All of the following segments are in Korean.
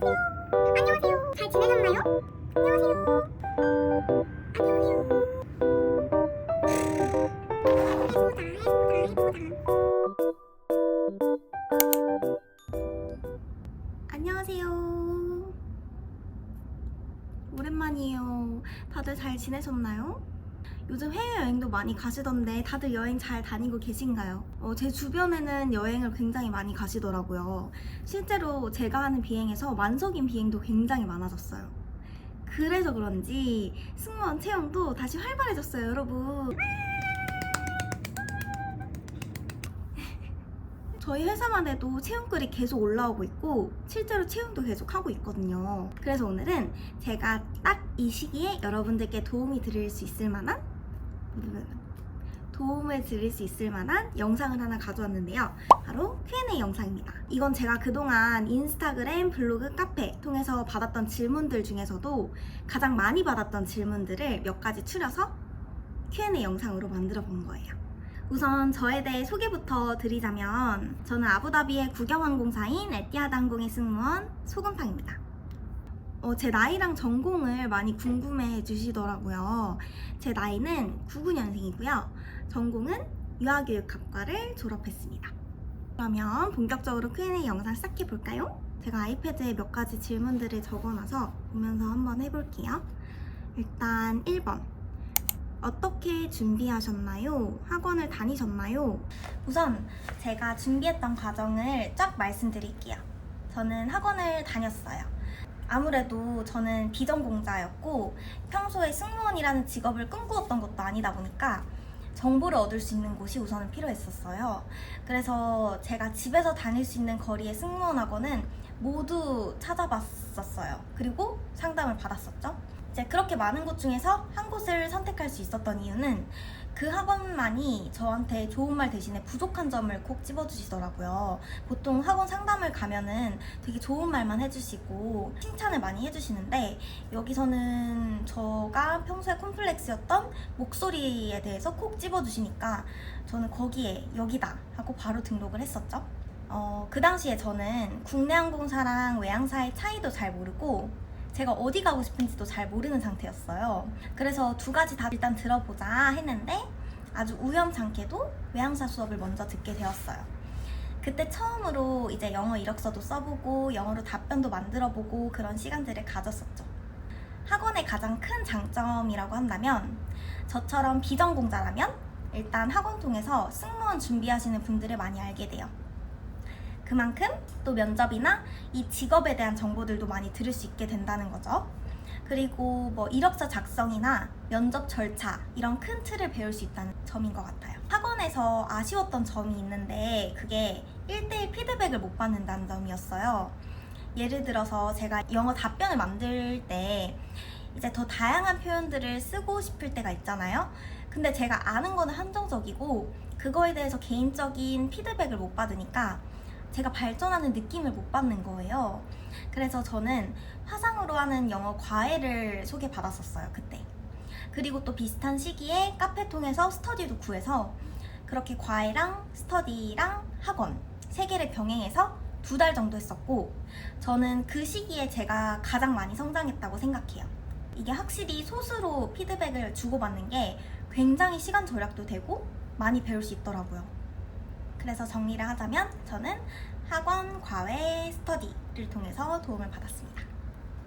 안녕하세요. 잘 지내셨나요? 안녕하세요. 안녕하세요. 안녕하세요. 오랜만이에요. 다들 잘 지내셨나요? 요즘 해외여행도 많이 가시던데 다들 여행 잘 다니고 계신가요? 제 주변에는 여행을 굉장히 많이 가시더라고요. 실제로 제가 하는 비행에서 만석인 비행도 굉장히 많아졌어요. 그래서 그런지 승무원 채용도 다시 활발해졌어요, 여러분. 저희 회사만 해도 채용글이 계속 올라오고 있고 실제로 채용도 계속 하고 있거든요. 그래서 오늘은 제가 딱 이 시기에 여러분들께 도움을 드릴 수 있을 만한 영상을 하나 가져왔는데요. 바로 Q&A 영상입니다. 이건 제가 그동안 인스타그램, 블로그, 카페 통해서 받았던 질문들 중에서도 가장 많이 받았던 질문들을 몇 가지 추려서 Q&A 영상으로 만들어 본 거예요. 우선 저에 대해 소개부터 드리자면 저는 아부다비의 국영항공사인 에티하드 항공의 승무원 소금팡입니다. 제 나이랑 전공을 많이 궁금해 주시더라고요. 제 나이는 99년생이고요. 전공은 유아교육학과를 졸업했습니다. 그러면 본격적으로 Q&A 영상 시작해 볼까요? 제가 아이패드에 몇 가지 질문들을 적어놔서 보면서 한번 해볼게요. 일단 1번. 어떻게 준비하셨나요? 학원을 다니셨나요? 우선 제가 준비했던 과정을 쫙 말씀드릴게요. 저는 학원을 다녔어요. 아무래도 저는 비전공자였고 평소에 승무원이라는 직업을 꿈꾸었던 것도 아니다 보니까 정보를 얻을 수 있는 곳이 우선은 필요했었어요. 그래서 제가 집에서 다닐 수 있는 거리의 승무원 학원은 모두 찾아봤었어요. 그리고 상담을 받았었죠. 이제 그렇게 많은 곳 중에서 한 곳을 선택할 수 있었던 이유는 그 학원만이 저한테 좋은 말 대신에 부족한 점을 콕 집어주시더라고요. 보통 학원 상담을 가면은 되게 좋은 말만 해주시고 칭찬을 많이 해주시는데 여기서는 제가 평소에 콤플렉스였던 목소리에 대해서 콕 집어주시니까 저는 거기에 여기다 하고 바로 등록을 했었죠. 그 당시에 저는 국내 항공사랑 외항사의 차이도 잘 모르고 제가 어디 가고 싶은지도 잘 모르는 상태였어요. 그래서 두 가지 다 일단 들어보자 했는데 아주 우연찮게도 외항사 수업을 먼저 듣게 되었어요. 그때 처음으로 이제 영어 이력서도 써보고 영어로 답변도 만들어보고 그런 시간들을 가졌었죠. 학원의 가장 큰 장점이라고 한다면 저처럼 비전공자라면 일단 학원 통해서 승무원 준비하시는 분들을 많이 알게 돼요. 그만큼 또 면접이나 이 직업에 대한 정보들도 많이 들을 수 있게 된다는 거죠. 그리고 뭐 이력서 작성이나 면접 절차 이런 큰 틀을 배울 수 있다는 점인 것 같아요. 학원에서 아쉬웠던 점이 있는데 그게 1대1 피드백을 못 받는다는 점이었어요. 예를 들어서 제가 영어 답변을 만들 때 이제 더 다양한 표현들을 쓰고 싶을 때가 있잖아요. 근데 제가 아는 거는 한정적이고 그거에 대해서 개인적인 피드백을 못 받으니까 제가 발전하는 느낌을 못 받는 거예요. 그래서 저는 화상으로 하는 영어 과외를 소개받았었어요, 그때. 그리고 또 비슷한 시기에 카페 통해서 스터디도 구해서 그렇게 과외랑 스터디랑 학원 3개를 병행해서 2달 정도 했었고 저는 그 시기에 제가 가장 많이 성장했다고 생각해요. 이게 확실히 소수로 피드백을 주고받는 게 굉장히 시간 절약도 되고 많이 배울 수 있더라고요. 그래서 정리를 하자면 저는 학원, 과외, 스터디를 통해서 도움을 받았습니다.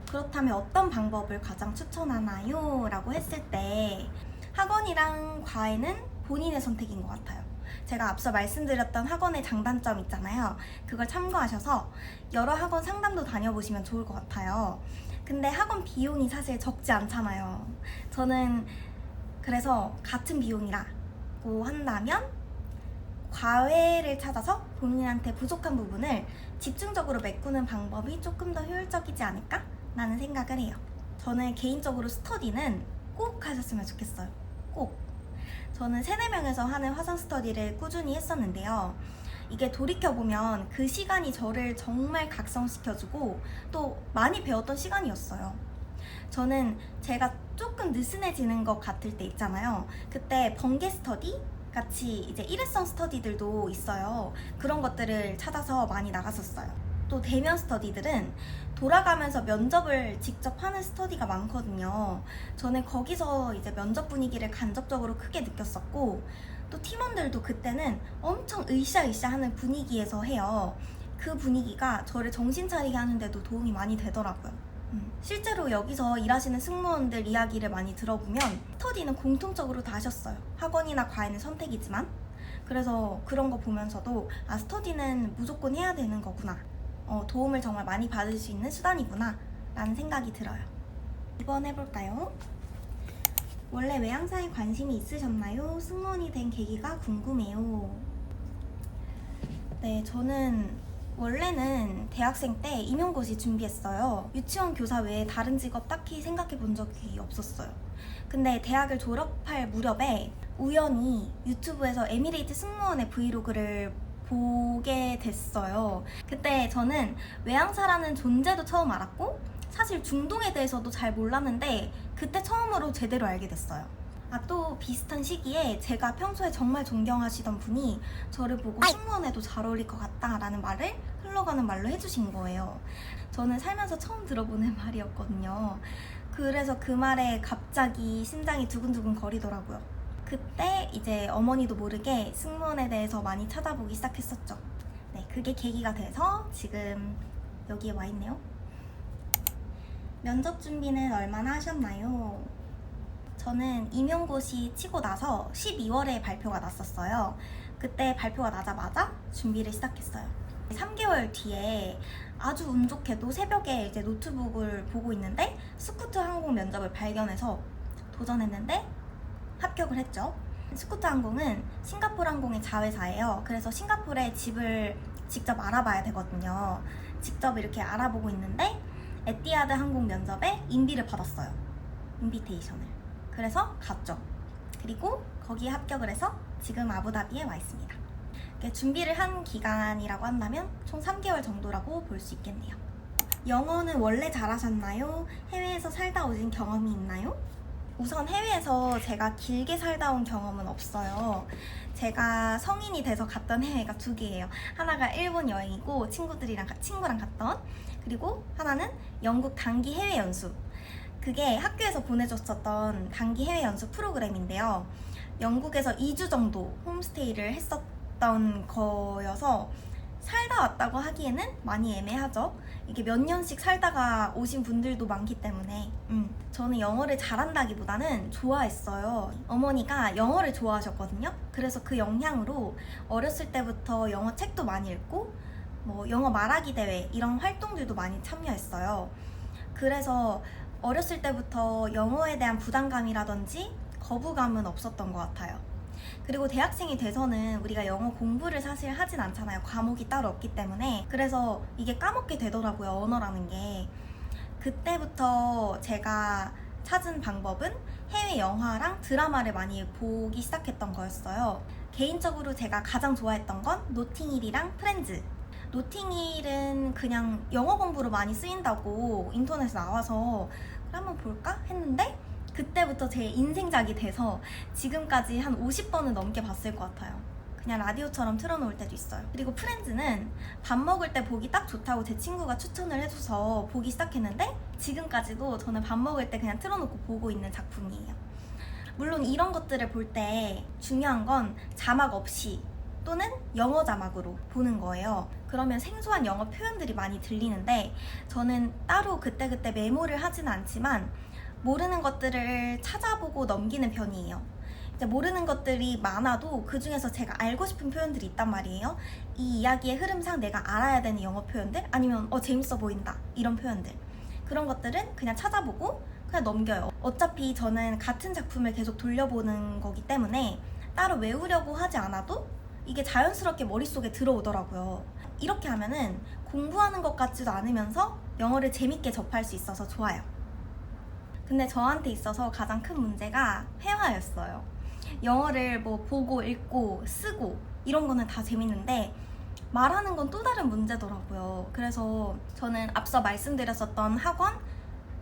그렇다면 어떤 방법을 가장 추천하나요? 라고 했을 때 학원이랑 과외는 본인의 선택인 것 같아요. 제가 앞서 말씀드렸던 학원의 장단점 있잖아요. 그걸 참고하셔서 여러 학원 상담도 다녀보시면 좋을 것 같아요. 근데 학원 비용이 사실 적지 않잖아요. 저는 그래서 같은 비용이라고 한다면 과외를 찾아서 본인한테 부족한 부분을 집중적으로 메꾸는 방법이 조금 더 효율적이지 않을까? 라는 생각을 해요. 저는 개인적으로 스터디는 꼭 하셨으면 좋겠어요. 꼭. 저는 3-4명에서 하는 화상 스터디를 꾸준히 했었는데요. 이게 돌이켜보면 그 시간이 저를 정말 각성시켜주고 또 많이 배웠던 시간이었어요. 저는 제가 조금 느슨해지는 것 같을 때 있잖아요. 그때 번개 스터디? 같이 이제 일회성 스터디들도 있어요. 그런 것들을 찾아서 많이 나갔었어요. 또 대면 스터디들은 돌아가면서 면접을 직접 하는 스터디가 많거든요. 저는 거기서 이제 면접 분위기를 간접적으로 크게 느꼈었고, 또 팀원들도 그때는 엄청 으쌰으쌰 하는 분위기에서 해요. 그 분위기가 저를 정신 차리게 하는데도 도움이 많이 되더라고요. 실제로 여기서 일하시는 승무원들 이야기를 많이 들어보면 스터디는 공통적으로 다 하셨어요. 학원이나 과외는 선택이지만. 그래서 그런 거 보면서도 스터디는 무조건 해야 되는 거구나. 도움을 정말 많이 받을 수 있는 수단이구나 라는 생각이 들어요. 2번 해볼까요? 원래 외항사에 관심이 있으셨나요? 승무원이 된 계기가 궁금해요. 네, 저는 원래는 대학생 때 임용고시 준비했어요. 유치원 교사 외에 다른 직업 딱히 생각해 본 적이 없었어요. 근데 대학을 졸업할 무렵에 우연히 유튜브에서 에미레이트 승무원의 브이로그를 보게 됐어요. 그때 저는 외항사라는 존재도 처음 알았고, 사실 중동에 대해서도 잘 몰랐는데 그때 처음으로 제대로 알게 됐어요. 또 비슷한 시기에 제가 평소에 정말 존경하시던 분이 저를 보고 승무원에도 잘 어울릴 것 같다라는 말을 흘러가는 말로 해주신 거예요. 저는 살면서 처음 들어보는 말이었거든요. 그래서 그 말에 갑자기 심장이 두근두근 거리더라고요. 그때 이제 어머니도 모르게 승무원에 대해서 많이 찾아보기 시작했었죠. 네, 그게 계기가 돼서 지금 여기에 와 있네요. 면접 준비는 얼마나 하셨나요? 저는 임용고시 치고 나서 12월에 발표가 났었어요. 그때 발표가 나자마자 준비를 시작했어요. 3개월 뒤에 아주 운 좋게도 새벽에 이제 노트북을 보고 있는데 스쿠트 항공 면접을 발견해서 도전했는데 합격을 했죠. 스쿠트 항공은 싱가포르 항공의 자회사예요. 그래서 싱가포르에 집을 직접 알아봐야 되거든요. 직접 이렇게 알아보고 있는데 에티하드 항공 면접에 인비를 받았어요. 인비테이션을. 그래서 갔죠. 그리고 거기에 합격을 해서 지금 아부다비에 와 있습니다. 준비를 한 기간이라고 한다면 총 3개월 정도라고 볼 수 있겠네요. 영어는 원래 잘하셨나요? 해외에서 살다 오신 경험이 있나요? 우선 해외에서 제가 길게 살다 온 경험은 없어요. 제가 성인이 돼서 갔던 해외가 2개예요. 하나가 일본 여행이고 친구랑 갔던, 그리고 하나는 영국 단기 해외 연수. 그게 학교에서 보내줬었던 단기 해외 연수 프로그램인데요. 영국에서 2주 정도 홈스테이를 했었던 거여서 살다 왔다고 하기에는 많이 애매하죠. 이게 몇 년씩 살다가 오신 분들도 많기 때문에 저는 영어를 잘한다기보다는 좋아했어요. 어머니가 영어를 좋아하셨거든요. 그래서 그 영향으로 어렸을 때부터 영어 책도 많이 읽고 영어 말하기 대회 이런 활동들도 많이 참여했어요. 그래서 어렸을 때부터 영어에 대한 부담감이라든지 거부감은 없었던 것 같아요. 그리고 대학생이 돼서는 우리가 영어 공부를 사실 하진 않잖아요. 과목이 따로 없기 때문에. 그래서 이게 까먹게 되더라고요, 언어라는 게. 그때부터 제가 찾은 방법은 해외 영화랑 드라마를 많이 보기 시작했던 거였어요. 개인적으로 제가 가장 좋아했던 건 노팅힐이랑 프렌즈. 노팅힐은 그냥 영어 공부로 많이 쓰인다고 인터넷에 나와서 한번 볼까 했는데 그때부터 제 인생작이 돼서 지금까지 한 50번은 넘게 봤을 것 같아요. 그냥 라디오처럼 틀어놓을 때도 있어요. 그리고 프렌즈는 밥 먹을 때 보기 딱 좋다고 제 친구가 추천을 해줘서 보기 시작했는데 지금까지도 저는 밥 먹을 때 그냥 틀어놓고 보고 있는 작품이에요. 물론 이런 것들을 볼 때 중요한 건 자막 없이 또는 영어 자막으로 보는 거예요. 그러면 생소한 영어 표현들이 많이 들리는데 저는 따로 그때그때 메모를 하진 않지만 모르는 것들을 찾아보고 넘기는 편이에요. 이제 모르는 것들이 많아도 그 중에서 제가 알고 싶은 표현들이 있단 말이에요. 이 이야기의 흐름상 내가 알아야 되는 영어 표현들 아니면 재밌어 보인다 이런 표현들, 그런 것들은 그냥 찾아보고 그냥 넘겨요. 어차피 저는 같은 작품을 계속 돌려보는 거기 때문에 따로 외우려고 하지 않아도 이게 자연스럽게 머릿속에 들어오더라고요. 이렇게 하면은 공부하는 것 같지도 않으면서 영어를 재밌게 접할 수 있어서 좋아요. 근데 저한테 있어서 가장 큰 문제가 회화였어요. 영어를 보고 읽고 쓰고 이런 거는 다 재밌는데 말하는 건 또 다른 문제더라고요. 그래서 저는 앞서 말씀드렸었던 학원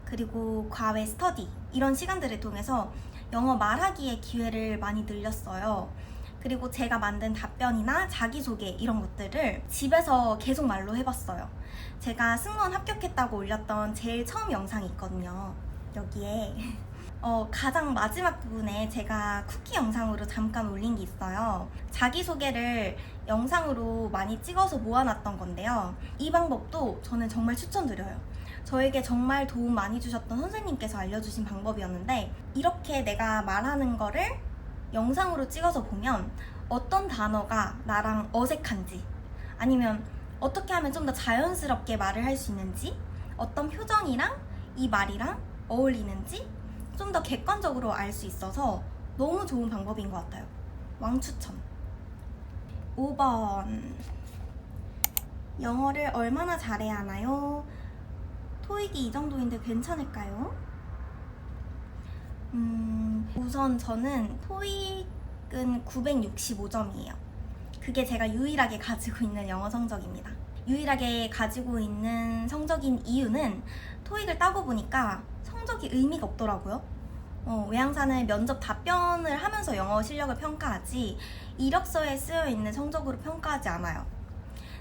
그리고 과외 스터디 이런 시간들을 통해서 영어 말하기의 기회를 많이 늘렸어요. 그리고 제가 만든 답변이나 자기소개 이런 것들을 집에서 계속 말로 해봤어요. 제가 승무원 합격했다고 올렸던 제일 처음 영상이 있거든요. 여기에 가장 마지막 부분에 제가 쿠키 영상으로 잠깐 올린 게 있어요. 자기소개를 영상으로 많이 찍어서 모아놨던 건데요. 이 방법도 저는 정말 추천드려요. 저에게 정말 도움 많이 주셨던 선생님께서 알려주신 방법이었는데, 이렇게 내가 말하는 거를 영상으로 찍어서 보면 어떤 단어가 나랑 어색한지, 아니면 어떻게 하면 좀 더 자연스럽게 말을 할 수 있는지, 어떤 표정이랑 이 말이랑 어울리는지 좀 더 객관적으로 알 수 있어서 너무 좋은 방법인 것 같아요. 왕추천. 5번. 영어를 얼마나 잘해야 하나요? 토익이 이 정도인데 괜찮을까요? 우선 저는 토익은 965점이에요. 그게 제가 유일하게 가지고 있는 영어 성적입니다. 유일하게 가지고 있는 성적인 이유는 토익을 따고 보니까 성적이 의미가 없더라고요. 외항사는 면접 답변을 하면서 영어 실력을 평가하지 이력서에 쓰여있는 성적으로 평가하지 않아요.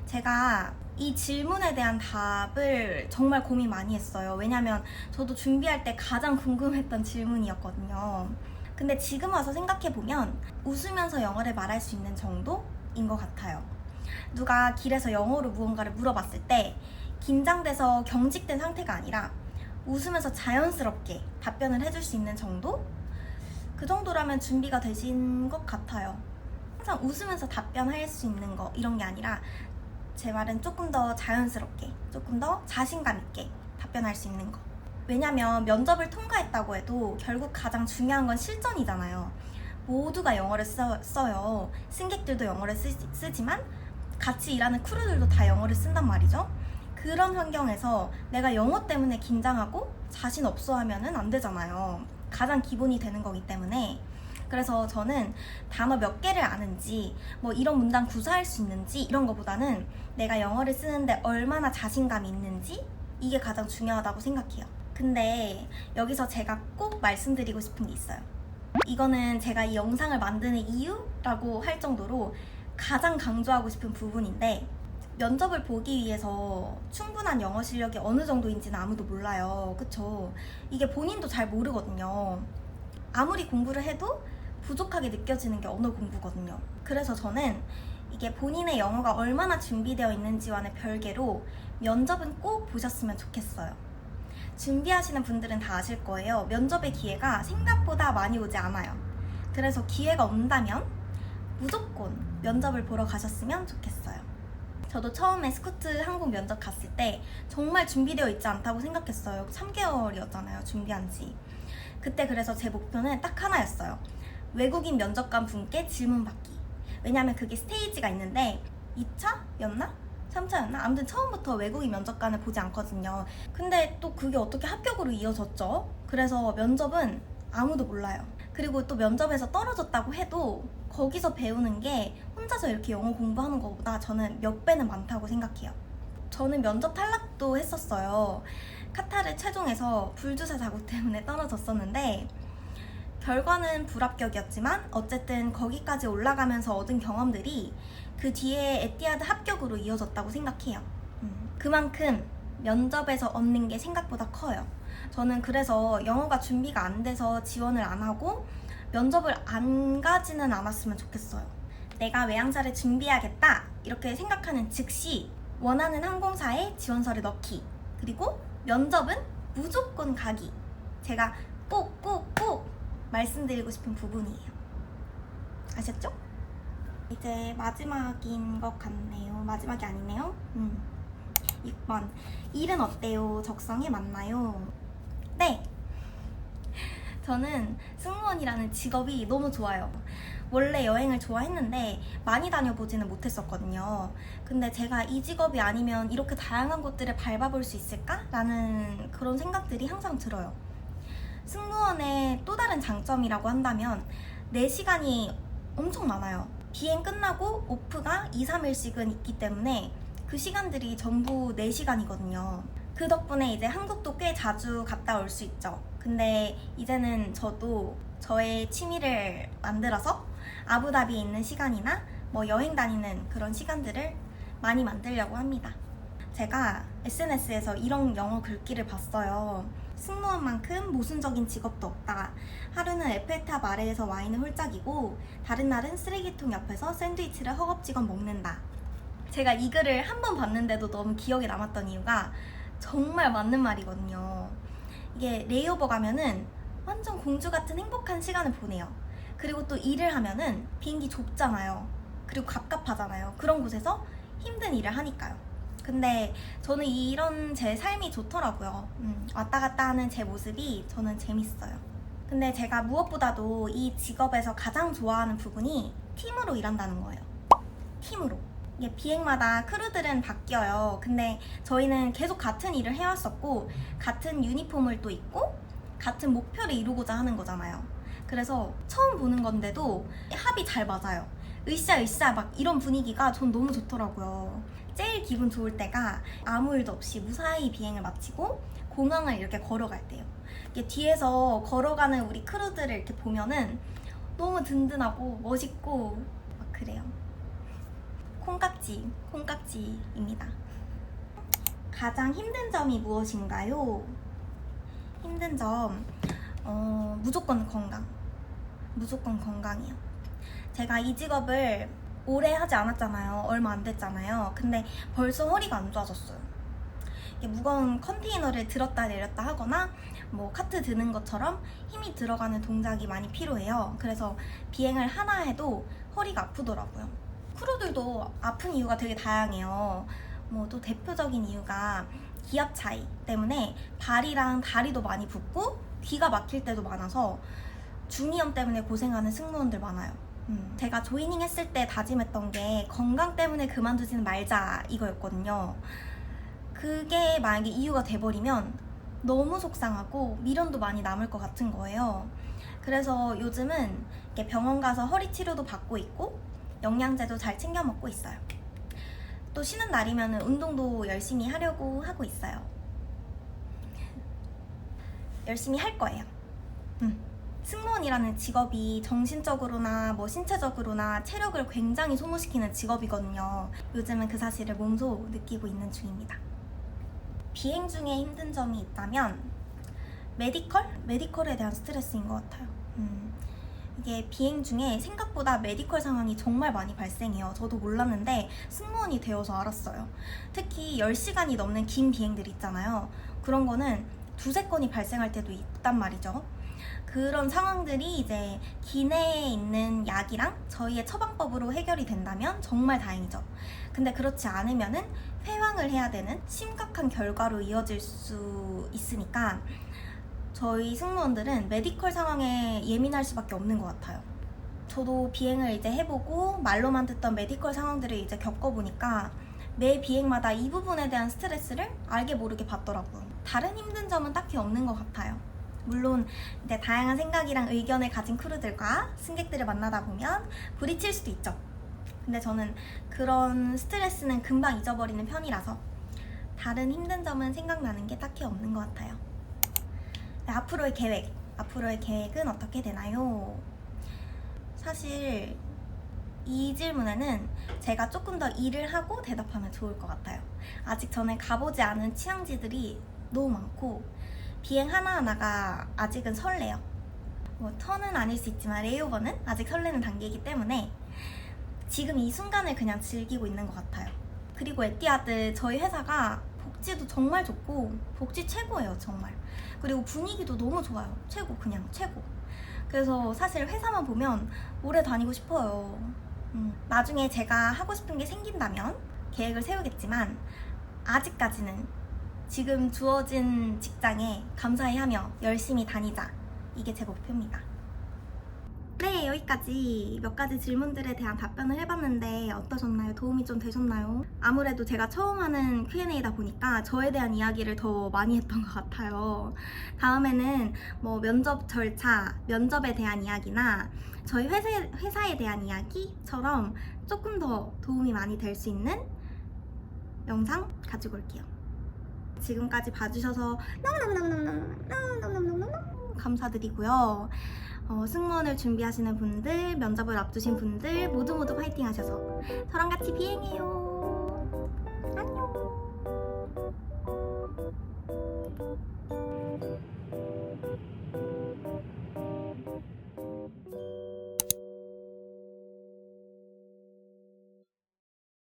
제가 이 질문에 대한 답을 정말 고민 많이 했어요. 왜냐면 저도 준비할 때 가장 궁금했던 질문이었거든요. 근데 지금 와서 생각해보면 웃으면서 영어를 말할 수 있는 정도인 것 같아요. 누가 길에서 영어로 무언가를 물어봤을 때 긴장돼서 경직된 상태가 아니라 웃으면서 자연스럽게 답변을 해줄 수 있는 정도? 그 정도라면 준비가 되신 것 같아요. 항상 웃으면서 답변할 수 있는 거 이런 게 아니라 제 말은 조금 더 자연스럽게, 조금 더 자신감 있게 답변할 수 있는 거. 왜냐면 면접을 통과했다고 해도 결국 가장 중요한 건 실전이잖아요. 모두가 영어를 써요. 승객들도 영어를 쓰지만 같이 일하는 크루들도 다 영어를 쓴단 말이죠. 그런 환경에서 내가 영어 때문에 긴장하고 자신 없어 하면은 안 되잖아요. 가장 기본이 되는 거기 때문에. 그래서 저는 단어 몇 개를 아는지, 뭐 이런 문장 구사할 수 있는지 이런 거보다는 내가 영어를 쓰는데 얼마나 자신감이 있는지, 이게 가장 중요하다고 생각해요. 근데 여기서 제가 꼭 말씀드리고 싶은 게 있어요. 이거는 제가 이 영상을 만드는 이유라고 할 정도로 가장 강조하고 싶은 부분인데, 면접을 보기 위해서 충분한 영어 실력이 어느 정도인지는 아무도 몰라요. 그쵸? 이게 본인도 잘 모르거든요. 아무리 공부를 해도 부족하게 느껴지는 게 언어 공부거든요. 그래서 저는 이게 본인의 영어가 얼마나 준비되어 있는지와는 별개로 면접은 꼭 보셨으면 좋겠어요. 준비하시는 분들은 다 아실 거예요. 면접의 기회가 생각보다 많이 오지 않아요. 그래서 기회가 온다면 무조건 면접을 보러 가셨으면 좋겠어요. 저도 처음에 스쿠트 항공 면접 갔을 때 정말 준비되어 있지 않다고 생각했어요. 3개월이었잖아요, 준비한 지. 그때 그래서 제 목표는 딱 하나였어요. 외국인 면접관 분께 질문 받기. 왜냐면 그게 스테이지가 있는데 2차였나? 3차였나? 아무튼 처음부터 외국인 면접관을 보지 않거든요. 근데 또 그게 어떻게 합격으로 이어졌죠? 그래서 면접은 아무도 몰라요. 그리고 또 면접에서 떨어졌다고 해도 거기서 배우는 게 혼자서 이렇게 영어 공부하는 것보다 저는 몇 배는 많다고 생각해요. 저는 면접 탈락도 했었어요. 카타르 최종에서 불주사 자국 때문에 떨어졌었는데 결과는 불합격이었지만 어쨌든 거기까지 올라가면서 얻은 경험들이 그 뒤에 에티하드 합격으로 이어졌다고 생각해요. 그만큼 면접에서 얻는 게 생각보다 커요. 저는 그래서 영어가 준비가 안 돼서 지원을 안 하고 면접을 안 가지는 않았으면 좋겠어요. 내가 외항사를 준비해야겠다 이렇게 생각하는 즉시 원하는 항공사에 지원서를 넣기, 그리고 면접은 무조건 가기. 제가 꼭 말씀드리고 싶은 부분이에요. 아셨죠? 이제 마지막인 것 같네요. 마지막이 아니네요. 6번. 일은 어때요? 적성에 맞나요? 네! 저는 승무원이라는 직업이 너무 좋아요. 원래 여행을 좋아했는데 많이 다녀보지는 못했었거든요. 근데 제가 이 직업이 아니면 이렇게 다양한 곳들을 밟아볼 수 있을까? 라는 그런 생각들이 항상 들어요. 승무원의 또 다른 장점이라고 한다면 4시간이 엄청 많아요. 비행 끝나고 오프가 2, 3일씩은 있기 때문에 그 시간들이 전부 4시간이거든요. 그 덕분에 이제 한국도 꽤 자주 갔다 올 수 있죠. 근데 이제는 저도 저의 취미를 만들어서 아부다비에 있는 시간이나 뭐 여행 다니는 그런 시간들을 많이 만들려고 합니다. 제가 SNS에서 이런 영어 글귀를 봤어요. 승무원만큼 모순적인 직업도 없다. 하루는 에펠탑 아래에서 와인을 홀짝이고 다른 날은 쓰레기통 옆에서 샌드위치를 허겁지겁 먹는다. 제가 이 글을 한 번 봤는데도 너무 기억에 남았던 이유가 정말 맞는 말이거든요. 이게 레이오버 가면은 완전 공주 같은 행복한 시간을 보내요. 그리고 또 일을 하면은 비행기 좁잖아요. 그리고 갑갑하잖아요. 그런 곳에서 힘든 일을 하니까요. 근데 저는 이런 제 삶이 좋더라고요. 왔다 갔다 하는 제 모습이 저는 재밌어요. 근데 제가 무엇보다도 이 직업에서 가장 좋아하는 부분이 팀으로 일한다는 거예요. 팀으로. 이게 비행마다 크루들은 바뀌어요. 근데 저희는 계속 같은 일을 해왔었고 같은 유니폼을 또 입고 같은 목표를 이루고자 하는 거잖아요. 그래서 처음 보는 건데도 합이 잘 맞아요. 으쌰으쌰 막 이런 분위기가 전 너무 좋더라고요. 제일 기분 좋을 때가 아무 일도 없이 무사히 비행을 마치고 공항을 이렇게 걸어갈 때요. 이게 뒤에서 걸어가는 우리 크루들을 이렇게 보면은 너무 든든하고 멋있고 막 그래요. 콩깍지입니다. 가장 힘든 점이 무엇인가요? 힘든 점, 무조건 건강이요. 제가 이 직업을 오래 하지 않았잖아요. 얼마 안 됐잖아요. 근데 벌써 허리가 안 좋아졌어요. 이게 무거운 컨테이너를 들었다 내렸다 하거나 뭐 카트 드는 것처럼 힘이 들어가는 동작이 많이 필요해요. 그래서 비행을 하나 해도 허리가 아프더라고요. 크루들도 아픈 이유가 되게 다양해요. 뭐 또 대표적인 이유가 기압 차이 때문에 발이랑 다리도 많이 붓고 귀가 막힐 때도 많아서 중이염 때문에 고생하는 승무원들 많아요. 제가 조이닝 했을 때 다짐했던 게 건강 때문에 그만두지는 말자 이거였거든요. 그게 만약에 이유가 돼버리면 너무 속상하고 미련도 많이 남을 것 같은 거예요. 그래서 요즘은 이렇게 병원 가서 허리 치료도 받고 있고 영양제도 잘 챙겨 먹고 있어요. 또 쉬는 날이면 운동도 열심히 하려고 하고 있어요. 열심히 할 거예요. 승무원이라는 직업이 정신적으로나 뭐 신체적으로나 체력을 굉장히 소모시키는 직업이거든요. 요즘은 그 사실을 몸소 느끼고 있는 중입니다. 비행 중에 힘든 점이 있다면 메디컬에 대한 스트레스인 것 같아요. 이게 비행 중에 생각보다 메디컬 상황이 정말 많이 발생해요. 저도 몰랐는데 승무원이 되어서 알았어요. 특히 10시간이 넘는 긴 비행들 있잖아요. 그런 거는 두세 건이 발생할 때도 있단 말이죠. 그런 상황들이 이제 기내에 있는 약이랑 저희의 처방법으로 해결이 된다면 정말 다행이죠. 근데 그렇지 않으면은 회왕을 해야 되는 심각한 결과로 이어질 수 있으니까 저희 승무원들은 메디컬 상황에 예민할 수밖에 없는 것 같아요. 저도 비행을 이제 해보고 말로만 듣던 메디컬 상황들을 이제 겪어보니까 매 비행마다 이 부분에 대한 스트레스를 알게 모르게 받더라고요. 다른 힘든 점은 딱히 없는 것 같아요. 물론 이제 다양한 생각이랑 의견을 가진 크루들과 승객들을 만나다 보면 부딪힐 수도 있죠. 근데 저는 그런 스트레스는 금방 잊어버리는 편이라서 다른 힘든 점은 생각나는 게 딱히 없는 것 같아요. 네, 앞으로의 계획은 어떻게 되나요? 사실 이 질문에는 제가 조금 더 일을 하고 대답하면 좋을 것 같아요. 아직 전에 가보지 않은 취향지들이 너무 많고 비행 하나하나가 아직은 설레요. 뭐 턴은 아닐 수 있지만 레이오버는 아직 설레는 단계이기 때문에 지금 이 순간을 그냥 즐기고 있는 것 같아요. 그리고 에티하드 저희 회사가 복지도 정말 좋고 복지 최고예요, 정말. 그리고 분위기도 너무 좋아요. 그냥 최고. 그래서 사실 회사만 보면 오래 다니고 싶어요. 나중에 제가 하고 싶은 게 생긴다면 계획을 세우겠지만 아직까지는 지금 주어진 직장에 감사히 하며 열심히 다니자. 이게 제 목표입니다. 네, 여기까지 몇 가지 질문들에 대한 답변을 해봤는데 어떠셨나요? 도움이 좀 되셨나요? 아무래도 제가 처음 하는 Q&A다 보니까 저에 대한 이야기를 더 많이 했던 것 같아요. 다음에는 뭐 면접 절차, 면접에 대한 이야기나 저희 회사에 대한 이야기처럼 조금 더 도움이 많이 될 수 있는 영상 가지고 올게요. 지금까지 봐주셔서 너무너무 감사드리고요. 승무원을 준비하시는 분들, 면접을 앞두신 분들 모두 파이팅 하셔서 저랑 같이 비행해요. 안녕.